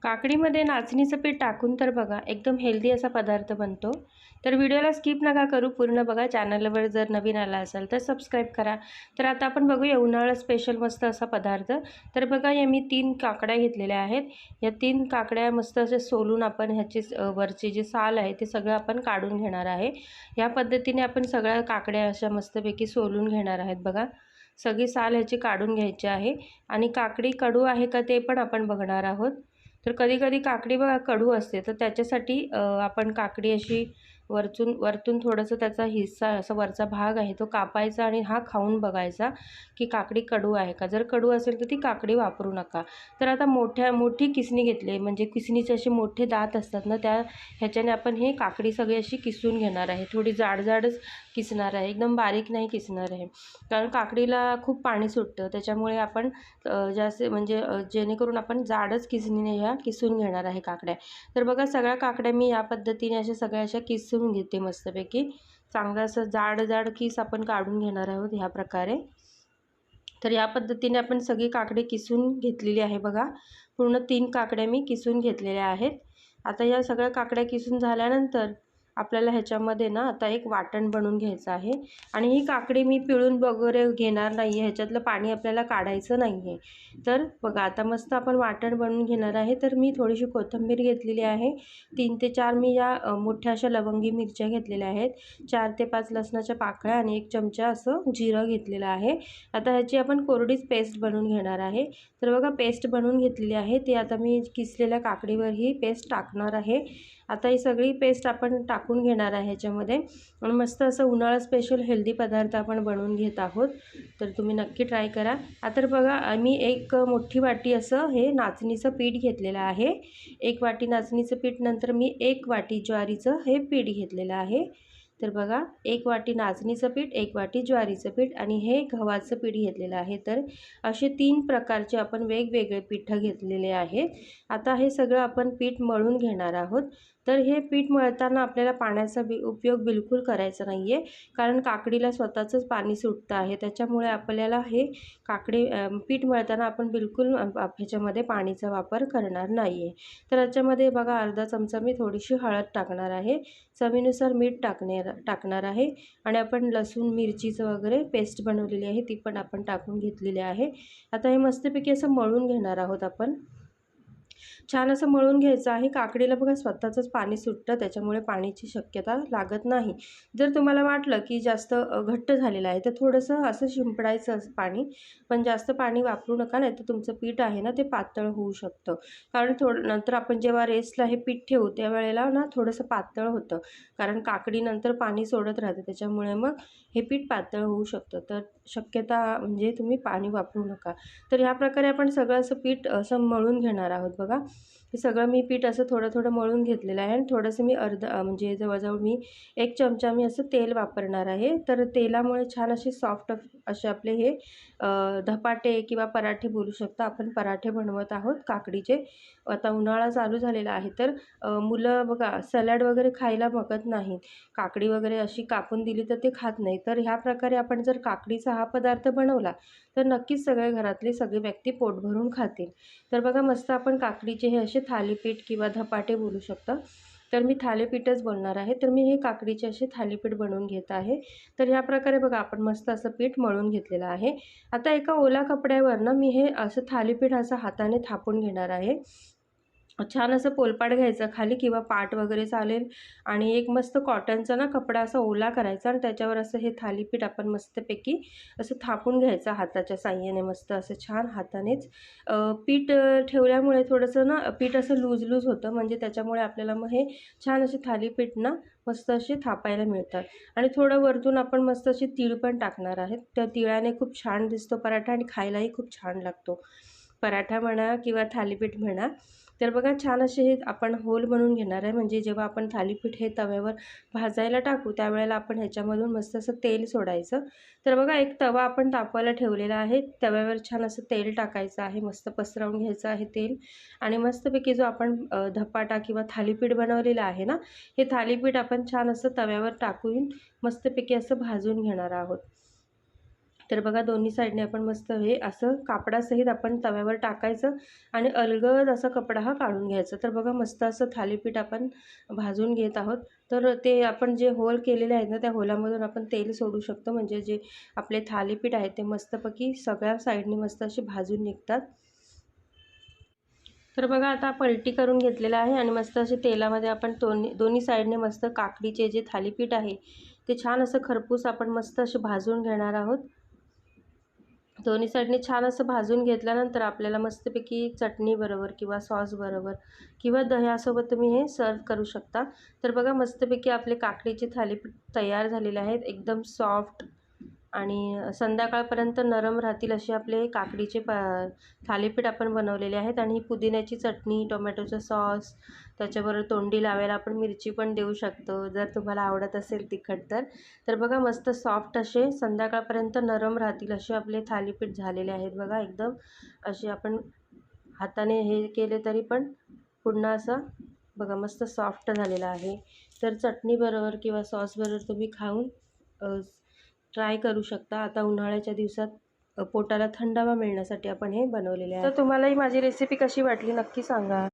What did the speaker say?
काकडीमध्ये नाचणीचं पीठ टाकून तर बघा एकदम हेल्दी असा पदार्थ बनतो। तर व्हिडिओला स्किप नका करू, पूर्ण बघा। चॅनलवर जर नवीन आला असाल तर सबस्क्राईब करा। तर आता आपण बघूया उन्हाळा स्पेशल मस्त असा पदार्थ। तर बघा या मी 3 काकड्या घेतलेल्या आहेत। या 3 काकड्या मस्त असे सोलून आपण ह्याची वरची जी साल आहे ते सगळं आपण काढून घेणार आहे। या पद्धतीने आपण सगळ्या काकड्या अशा मस्तपैकी सोलून घेणार आहेत बघा। सगळी साल ह्याची काढून घ्यायची आहे आणि काकडी कडू आहे का ते पण आपण बघणार आहोत। तर कधी-कधी काकडी बघा कडू असते, तर त्याच्यासाठी आपण काकडी अशी वरतून थोडंसं त्याचा हिस्सा असा वरचा भाग आहे तो कापायचा आणि हा खाऊन बघायचा की काकडी कडू आहे का। जर कडू असेल तर ती काकडी वापरू नका। तर आता मोठी किसणी घेतली, म्हणजे किसणीचे असे मोठे दात असतात ना, ह्याच्याने आपण हे काकडी सगळी अशी किसून घेणार आहे। थोडी जाडच किसणार आहे, एकदम बारीक नाही किसणार आहे, कारण काकडीला खूप पाणी सुटतं। त्याच्यामुळे आपण जास्त म्हणजे जेणेकरून आपण जाडच किसणीने ह्या किसून घेणार आहे काकड्या। तर बघा सगळ्या काकड्या मी या पद्धतीने अशा सगळ्या अशा किसून घेते मस्तपैकी। चांगलं असं जाड किस आपण काढून घेणार आहोत ह्या प्रकारे। तर या पद्धतीने आपण सगळी काकडी किसून घेतलेली आहे बघा। पूर्ण 3 काकड्या मी किसून घेतलेल्या आहेत। आता या सगळ्या काकड्या किसून झाल्यानंतर आपल्याला ह्याच्यामध्ये ना आता एक वाटण बनवून घ्यायचं आहे। आणि ही काकडी मी पिळून वगैरे घेणार नाही आहे, ह्याच्यातलं पाणी आपल्याला काढायचं नाही आहे। तर बघा आता मस्त आपण वाटण बनवून घेणार आहे। तर मी थोडीशी कोथिंबीर घेतलेली आहे, 3 ते 4 मी या मोठ्या अशा लवंगी मिरच्या घेतलेल्या आहेत, 4 ते 5 लसणाच्या पाकळ्या आणि 1 चमचा असं जिरं घेतलेलं आहे। आता ह्याची आपण कोरडीच पेस्ट बनवून घेणार आहे। तर बघा पेस्ट बनवून घेतलेली आहे, ते आता मी किसलेल्या काकडीवर ही पेस्ट टाकणार आहे। आता ही सगळी पेस्ट आपण टाकून घेणार आहे ह्याच्यामध्ये आणि मस्त असं उन्हाळा स्पेशल हेल्दी पदार्थ आपण बनवून घेत आहोत। तर तुम्ही नक्की ट्राय करा। आता बघा मी एक मोठी वाटी असं हे नाचणीचं पीठ घेतलेलं आहे। 1 वाटी नाचणीचं पीठ, नंतर मी 1 वाटी ज्वारीचं हे पीठ घेतलेलं आहे। तर बघा 1 वाटी नाचणीचं पीठ, 1 वाटी ज्वारीचं पीठ आणि हे गव्हाचं पीठ घेतलेलं आहे। तर असे 3 प्रकारचे आपण वेगवेगळे पीठं घेतलेले आहेत। आता हे सगळं आपण पीठ मळून घेणार आहोत। तर हे पीठ मळताना आपल्याला पाण्याचा उपयोग बिलकुल करायचा नाही आहे, कारण काकडीला स्वतःचंच पाणी सुटतं आहे। त्याच्यामुळे आपल्याला हे पीठ मळताना आपण बिलकुल ह्याच्यामध्ये पाणीचा वापर करणार नाही आहे। तर ह्याच्यामध्ये बघा अर्धा चमचा मी थोडीशी हळद टाकणार आहे, चवीनुसार मीठ टाकणार आहे आणि आपण लसूण मिरचीचं वगैरे पेस्ट बनवलेली आहे ती पण आपण टाकून घेतलेली आहे। आता हे मस्तपैकी असं मळून घेणार आहोत आपण। छान असं मळून घ्यायचं आहे। काकडीला बघा स्वतःचंच पाणी सुटतं, त्याच्यामुळे पाण्याची शक्यता लागत नाही। जर तुम्हाला वाटलं की जास्त घट्ट झालेलं आहे तर थोडंसं असं शिंपडायचं पाणी, पण जास्त पाणी वापरू नका, नाही तर तुमचं पीठ आहे ना ते पातळ होऊ शकतं। कारण नंतर आपण जेव्हा रेस्टला हे पीठ ठेवू त्यावेळेला ना थोडंसं पातळ होतं, कारण काकडी नंतर पाणी सोडत राहते, त्याच्यामुळे मग हे पीठ पातळ होऊ शकतं। तर शक्यता म्हणजे तुम्ही पाणी वापरू नका। तर ह्या प्रकारे आपण सगळं असं पीठ असं मळून घेणार आहोत बघा। हे सगळं मी पीठ असं थोडं मळून घेतलेलं आहे आणि थोडंसं मी म्हणजे जवळजवळ मी 1 चमचा मी असं तेल वापरणार आहे। तर तेलामुळे छान असे सॉफ्ट असे आपले हे धपाटे किंवा पराठे बोलू शकता, आपण पराठे बनवत आहोत काकडीचे। आता उन्हाळा चालू झालेला आहे, तर मुलं बघा सॅलड वगैरे खायला बघत नाहीत, काकडी वगैरे अशी कापून दिली तर ते खात नाही। तर ह्या प्रकारे आपण जर काकडीचा हा पदार्थ बनवला तर नक्कीच सगळे घरातले सगळे व्यक्ती पोट भरून खातील। तर बघा मस्त आपण काकडीचे हे असे थालीपीठ किंवा धपाटे बोलू शकता, तर मी थालीपीठच बोलणार आहे। तर मी हे काकडीचे असे थालीपीठ बनवून घेत आहे। तर ह्या प्रकारे बघा आपण मस्त असं पीठ मळून घेतलेलं आहे। आता एका ओला कपड्यावर ना मी हे असं थालीपीठ असं हाताने थापून घेणार आहे। छान असं पोलपाट घ्यायचं खाली किंवा पाट वगैरे चालेल आणि एक मस्त कॉटनचा ना कपडा असा ओला करायचा आणि त्याच्यावर असं हे थालीपीठ आपण मस्तपैकी असं थापून घ्यायचं हाताच्या साहाय्याने, मस्त असं छान हातानेच। पीठ ठेवल्यामुळे थोडंसं ना पीठ असं लूज होतं, म्हणजे त्याच्यामुळे आपल्याला मग हे छान असे थालीपीठ ना मस्त असे थापायला मिळतात। आणि थोडं वरतून आपण मस्त अशी तीळ पण टाकणार आहेत, त्या तिळाने खूप छान दिसतो पराठा आणि खायलाही खूप छान लागतो, पराठा म्हणा किंवा थालीपीठ म्हणा। तर बघा छान असे हे आपण होल बनवून घेणार आहे, म्हणजे जेव्हा आपण थालीपीठ हे तव्यावर भाजायला टाकू त्यावेळेला आपण ह्याच्यामधून मस्त असं तेल सोडायचं। तर बघा एक तवा आपण तापवायला ठेवलेला आहे, तव्यावर छान असं तेल टाकायचं आहे, मस्त पसरवून घ्यायचं आहे तेल आणि मस्तपैकी जो आपण धपाटा किंवा थालीपीठ बनवलेलं आहे ना, हे थालीपीठ आपण छान असं तव्यावर टाकून मस्तपैकी असं भाजून घेणार आहोत। तर बघा दोन्ही साईडने आपण मस्त हे असं कापडासहित आपण तव्यावर टाकायचं आणि अलगद असा कपडा हा काढून घ्यायचा। तर बघा मस्त असं थालीपीठ आपण भाजून घेत आहोत। तर ते आपण जे होल केलेले आहेत ना, त्या होलामधून आपण तेल सोडू शकतो, म्हणजे जे आपले थालीपीठ आहे ते मस्तपैकी सगळ्या साईडनी मस्त असे भाजून निघतात। तर बघा आता पलटी करून घेतलेलं आहे आणि मस्त असे तेलामध्ये आपण दोन्ही साईडने मस्त काकडीचे जे थालीपीठ आहे ते छान असं खरपूस आपण मस्त असे भाजून घेणार आहोत। दोन्ही साईडने छान असं भाजून घेतल्यानंतर आपल्याला मस्तपैकी चटणी बरोबर किंवा सॉस बरोबर किंवा दह्यासोबत तुम्ही हे सर्व करू शकता। तर बघा मस्तपैकी आपले काकडीचे थालीपीठ तयार झालेले आहेत, एकदम सॉफ्ट आणि संध्याकाळपर्यंत नरम राहतील असे आपले काकडीचे थालीपीठ आपण बनवलेले आहेत। आणि पुदिन्याची चटणी, टोमॅटोचा सॉस, त्याच्याबरोबर तोंडी लावायला आपण मिरची पण देऊ शकतो जर तुम्हाला आवडत असेल तिखट तर। तर बघा मस्त सॉफ्ट असे संध्याकाळपर्यंत नरम राहतील असे आपले थालीपीठ झालेले आहेत बघा। एकदम असे आपण हाताने हे केले तरी पण पुन्हा असं बघा मस्त सॉफ्ट झालेलं आहे। तर चटणीबरोबर किंवा सॉसबरोबर तुम्ही खाऊन ट्राय करू शकता। आता उन्हाळ्याच्या दिवसात पोटाला थंडावा मिळण्यासाठी आपण हे बनवलेले आहे। तर तुम्हालाही माझी रेसिपी कशी वाटली नक्की सांगा।